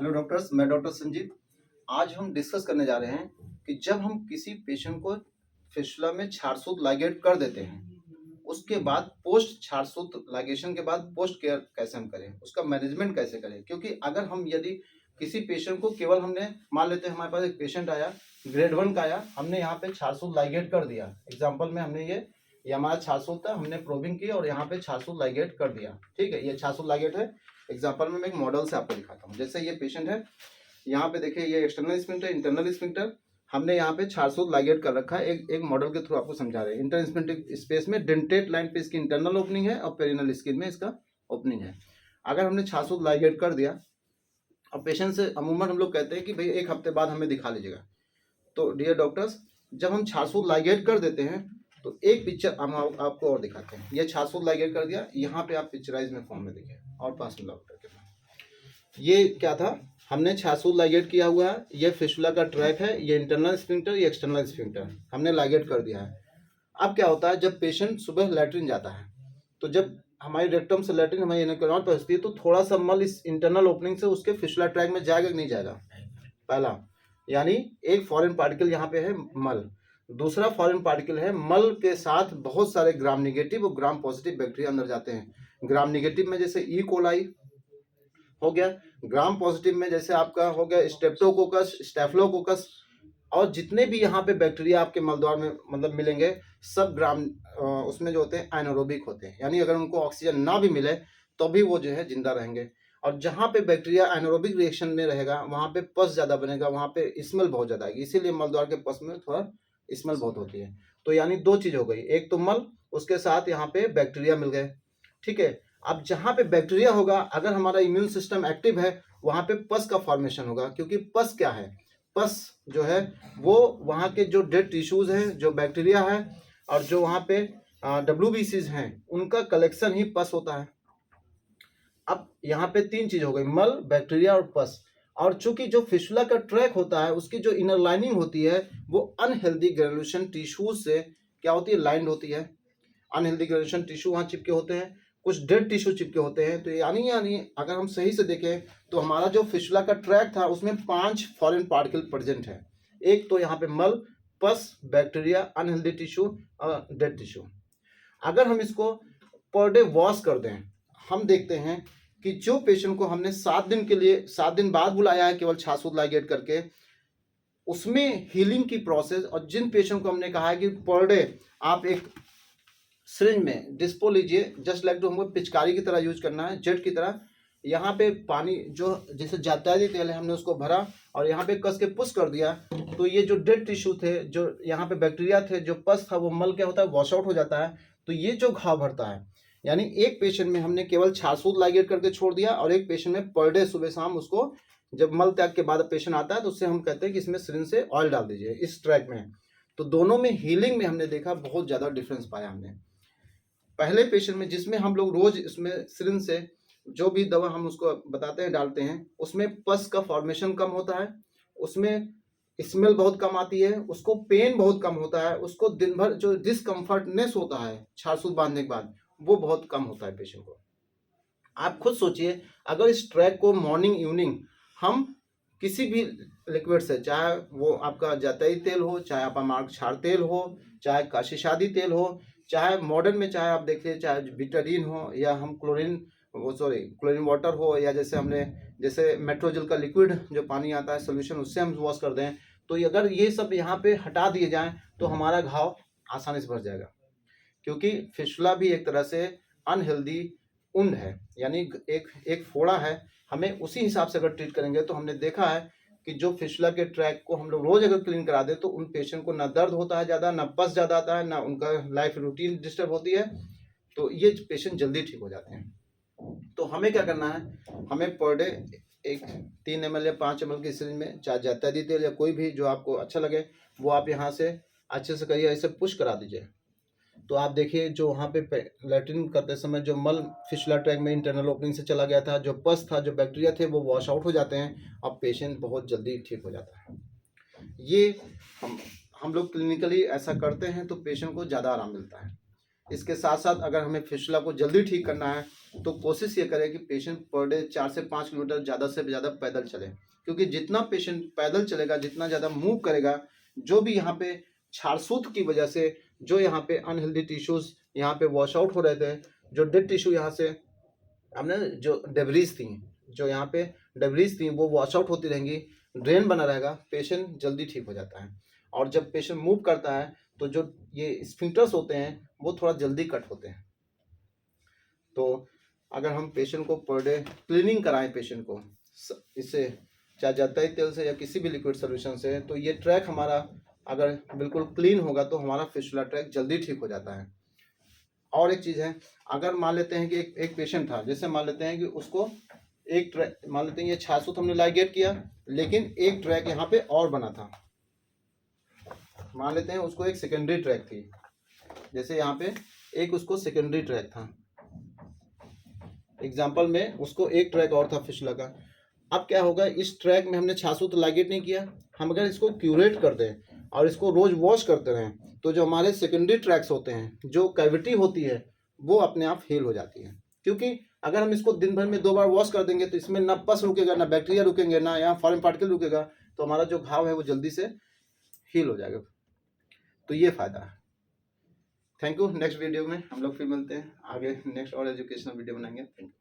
Hello doctors, मैं doctor Sanjeev. आज हम डिस्कस करने जा रहे हैं कि जब हम किसी पेशेंट को फिस्टुला में छारसूत लाइगेट कर देते हैं, उसके बाद पोस्ट छारसूत लाइगेशन के बाद पोस्ट केयर कैसे हम करें, उसका मैनेजमेंट कैसे करें। क्योंकि अगर हम यदि किसी पेशेंट को केवल हमने मान लेते हैं, हमारे पास एक पेशेंट आया ग्रेड 1 का आया, हमने यहाँ पे छारसूत लाइगेट कर दिया। एग्जाम्पल में हमने ये हमारा छारसूत था, हमने प्रोबिंग की और यहाँ पे छारसूत लाइगेट कर दिया। ठीक है, ये छारसूत लाइगेट है। एग्जाम्पल में मैं एक मॉडल से आपको दिखाता हूँ। जैसे ये पेशेंट है, यहाँ पे देखिए ये एक्सटर्नल स्फिंक्टर, इंटरनल स्फिंक्टर हमने यहाँ पे छारसूत लाइगेट कर रखा है। एक मॉडल के थ्रू आपको समझा रहे हैं। इंटर स्फिंक्टर स्पेस में डेंटेट लाइन पे इसकी इंटरनल ओपनिंग है और पेरिनल स्किन में इसका ओपनिंग है। अगर हमने छारसूत लाइगेट कर दिया और पेशेंट से अमूमन हम लोग कहते हैं कि भाई 1 हफ्ते बाद हमें दिखा लीजिएगा। तो डियर डॉक्टर्स, जब हम छारसूत लाइगेट कर देते हैं तो एक पिक्चर हम आपको और दिखाते हैं। ये छारसूत लाइगेट कर दिया, यहाँ पे आप पिक्चराइज में फॉर्म में देखिए और पास में डॉक्टर के पास। ये क्या था, हमने छारसूत लाइगेट किया हुआ है। ये फिस्टुला का ट्रैक है, ये इंटरनल स्फिंक्टर, ये एक्सटर्नल स्फिंक्टर हमने लाइगेट कर दिया है। अब क्या होता है, जब पेशेंट सुबह लैट्रिन जाता है तो जब हमारी रेक्टम से लैट्रिन हमारी एनोक्लेनॉल पहुंचती है तो थोड़ा सा मल इस इंटरनल ओपनिंग से उसके फिस्टुला ट्रैक में जाएगा कि नहीं जाएगा। पहला, यानी एक फॉरेन पार्टिकल यहाँ पे है मल। दूसरा फॉरेन पार्टिकल है मल के साथ बहुत सारे ग्राम निगेटिव और ग्राम पॉजिटिव बैक्टीरिया अंदर जाते हैं। ग्राम निगेटिव में जैसे ई कोलाई हो गया, ग्राम पॉजिटिव में जैसे आपका हो गया स्टेप्टोकोकस, स्टेफिलोकोकस, और जितने भी यहाँ पे बैक्टीरिया आपके मलद्वार में मतलब मिलेंगे सब ग्राम उसमें जो होते हैं एनारोबिक होते हैं, यानी अगर उनको ऑक्सीजन ना भी मिले तो भी वो जो है जिंदा रहेंगे। और जहाँ पे बैक्टीरिया एनारोबिक रिएक्शन में रहेगा वहाँ पे पस ज़्यादा बनेगा, वहाँ पे स्मेल बहुत ज़्यादा आएगी, इसीलिए मलद्वार के पस में थोड़ा स्मेल बहुत होती है। तो यानी 2 चीज़ हो गई, एक तो मल, उसके साथ यहाँ पे बैक्टीरिया मिल गए। ठीक है, अब जहाँ पे बैक्टीरिया होगा, अगर हमारा इम्यून सिस्टम एक्टिव है वहाँ पे पस का फॉर्मेशन होगा। क्योंकि पस क्या है, पस जो है वो वहाँ के जो डेड टिश्यूज हैं, जो बैक्टीरिया है और जो वहाँ पे WBCs हैं, उनका कलेक्शन ही पस होता है। अब यहाँ पे 3 चीज हो गई, मल, बैक्टीरिया और पस। और चूंकि जो फिस्टुला का ट्रैक होता है उसकी जो इनर लाइनिंग होती है वो अनहेल्दी ग्रेनुलेशन टिश्यूज से क्या होती है, लाइंड होती है। अनहेल्दी ग्रेनुलेशन टिश्यू वहाँ चिपके होते हैं, कुछ डेड टिश्यू चिपके होते हैं। तो यानी अगर हम सही से देखें तो हमारा जो फिस्टुला का ट्रैक था उसमें 5 फॉरेन पार्टिकल प्रेजेंट है। एक तो यहाँ पे मल, पस, बैक्टीरिया, अनहेल्दी टिश्यू और डेड टिश्यू। अगर हम इसको पर डे वॉश कर दें, हम देखते हैं कि जो पेशेंट को हमने 7 दिन के लिए 7 दिन बाद बुलाया है केवल छारसूत लाइगेट करके, उसमें हीलिंग की प्रोसेस, और जिन पेशेंट को हमने कहा है कि पर डे आप एक सिरिंज में डिस्पो लीजिए, जस्ट लाइक हमको पिचकारी की तरह यूज करना है, जेट की तरह, यहाँ पे पानी जो जैसे जातादी तेल है हमने उसको भरा और यहाँ पे कस के पुश कर दिया। तो ये जो डेड टिश्यू थे, जो यहाँ पे बैक्टीरिया थे, जो पस था, वो मल क्या होता है, वॉश आउट हो जाता है। तो ये जो घाव भरता है, यानी एक पेशेंट में हमने केवल छारसूत लाइगेट करके छोड़ दिया और एक पेशेंट में पर डे सुबह शाम उसको, जब मल त्याग के बाद पेशेंट आता है तो उससे हम कहते हैं कि इसमें सिरिंज से ऑयल डाल दीजिए इस ट्रैक में। तो दोनों में हीलिंग में हमने देखा बहुत ज़्यादा डिफरेंस पाया हमने। पहले पेशेंट में जिसमें हम लोग रोज इसमें सिरिंज से जो भी दवा हम उसको बताते हैं डालते हैं, उसमें पस का फॉर्मेशन कम होता है, उसमें स्मेल बहुत कम आती है, उसको पेन बहुत कम होता है, उसको दिन भर जो डिसकम्फर्टनेस होता है छारसूत बांधने के बाद वो बहुत कम होता है पेशेंट को। आप खुद सोचिए, अगर इस ट्रैक को मॉर्निंग इवनिंग हम किसी भी लिक्विड से, चाहे वो आपका जतई तेल हो, चाहे आपका मार्ग क्षार तेल हो, चाहे काशीशादी तेल हो, चाहे मॉडर्न में चाहे आप देखिए चाहे बिटाडीन हो, या हम क्लोरीन वाटर हो, या जैसे मेट्रोजेल का लिक्विड जो पानी आता है सोल्यूशन, उससे हम वॉश कर दें, तो अगर ये सब यहाँ पे हटा दिए जाएं तो हमारा घाव आसानी से भर जाएगा। क्योंकि फिस्टुला भी एक तरह से अनहेल्दी उंड है, यानी एक फोड़ा है। हमें उसी हिसाब से अगर ट्रीट करेंगे तो हमने देखा है कि जो फिस्टुला के ट्रैक को हम लोग रोज अगर क्लीन करा दे तो उन पेशेंट को ना दर्द होता है ज़्यादा, ना पस ज़्यादा आता है, ना उनका लाइफ रूटीन डिस्टर्ब होती है। तो ये पेशेंट जल्दी ठीक हो जाते हैं। तो हमें क्या करना है, हमें पर डे एक 3 ml या 5 ml की सिरिंज में, चाहे जातादी तेल या कोई भी जो आपको अच्छा लगे वो आप यहाँ से अच्छे से करिए, ऐसे पुश करा दीजिए। तो आप देखिए जो वहाँ पे लैट्रिन करते समय जो मल फिस्टुला ट्रैक में इंटरनल ओपनिंग से चला गया था, जो पस था, जो बैक्टीरिया थे, वो वॉश आउट हो जाते हैं। अब पेशेंट बहुत जल्दी ठीक हो जाता है। ये हम लोग क्लिनिकली ऐसा करते हैं तो पेशेंट को ज़्यादा आराम मिलता है। इसके साथ साथ अगर हमें फिस्टुला को जल्दी ठीक करना है तो कोशिश ये करें कि पेशेंट पर डे 4 से 5 किलोमीटर ज़्यादा से ज़्यादा पैदल चले, क्योंकि जितना पेशेंट पैदल चलेगा, जितना ज़्यादा मूव करेगा, जो भी यहाँ पे छारसूत की वजह से जो यहाँ पे अनहेल्दी टिश्यूज यहाँ पे वॉश आउट हो रहे थे, जो डेड टिश्यू यहाँ से हमने जो डेब्रीज थी, जो यहाँ पे डेब्रीज थी वो वॉश आउट होती रहेंगी, ड्रेन बना रहेगा, पेशेंट जल्दी ठीक हो जाता है। और जब पेशेंट मूव करता है तो जो ये स्फिंक्टर्स होते हैं वो थोड़ा जल्दी कट होते हैं। तो अगर हम पेशेंट को पर डे क्लीनिंग कराएं पेशेंट को इससे, चाहे जाताई तेल से या किसी भी लिक्विड सोल्यूशन से, तो ये ट्रैक हमारा अगर बिल्कुल क्लीन होगा तो हमारा फिस्टुला ट्रैक जल्दी ठीक हो जाता है। और एक चीज़ है, अगर मान लेते हैं कि एक पेशेंट था, जैसे मान लेते हैं कि उसको एक ट्रैक, मान लेते हैं ये छारसूत हमने लाइगेट किया, लेकिन एक ट्रैक यहाँ पे और बना था, मान लेते हैं उसको एक सेकेंडरी ट्रैक थी, जैसे यहाँ पे एक उसको सेकेंडरी ट्रैक था, एग्जाम्पल में उसको एक ट्रैक और था फिस्टुला का। अब क्या होगा, इस ट्रैक में हमने छारसूत लाइगेट नहीं किया, हम अगर इसको क्यूरेट कर दें और इसको रोज वॉश करते रहें तो जो हमारे सेकेंडरी ट्रैक्स होते हैं, जो कैविटी होती है, वो अपने आप हील हो जाती है। क्योंकि अगर हम इसको दिन भर में 2 बार वॉश कर देंगे तो इसमें ना पस रुकेगा, ना बैक्टीरिया रुकेंगे, ना यहाँ फॉरेन पार्टिकल रुकेगा, तो हमारा जो घाव है वो जल्दी से हील हो जाएगा। तो ये फायदा है। Thank you. नेक्स्ट वीडियो में हम लोग फिर मिलते हैं, आगे नेक्स्ट और एजुकेशनल वीडियो बनाएंगे। Thank you.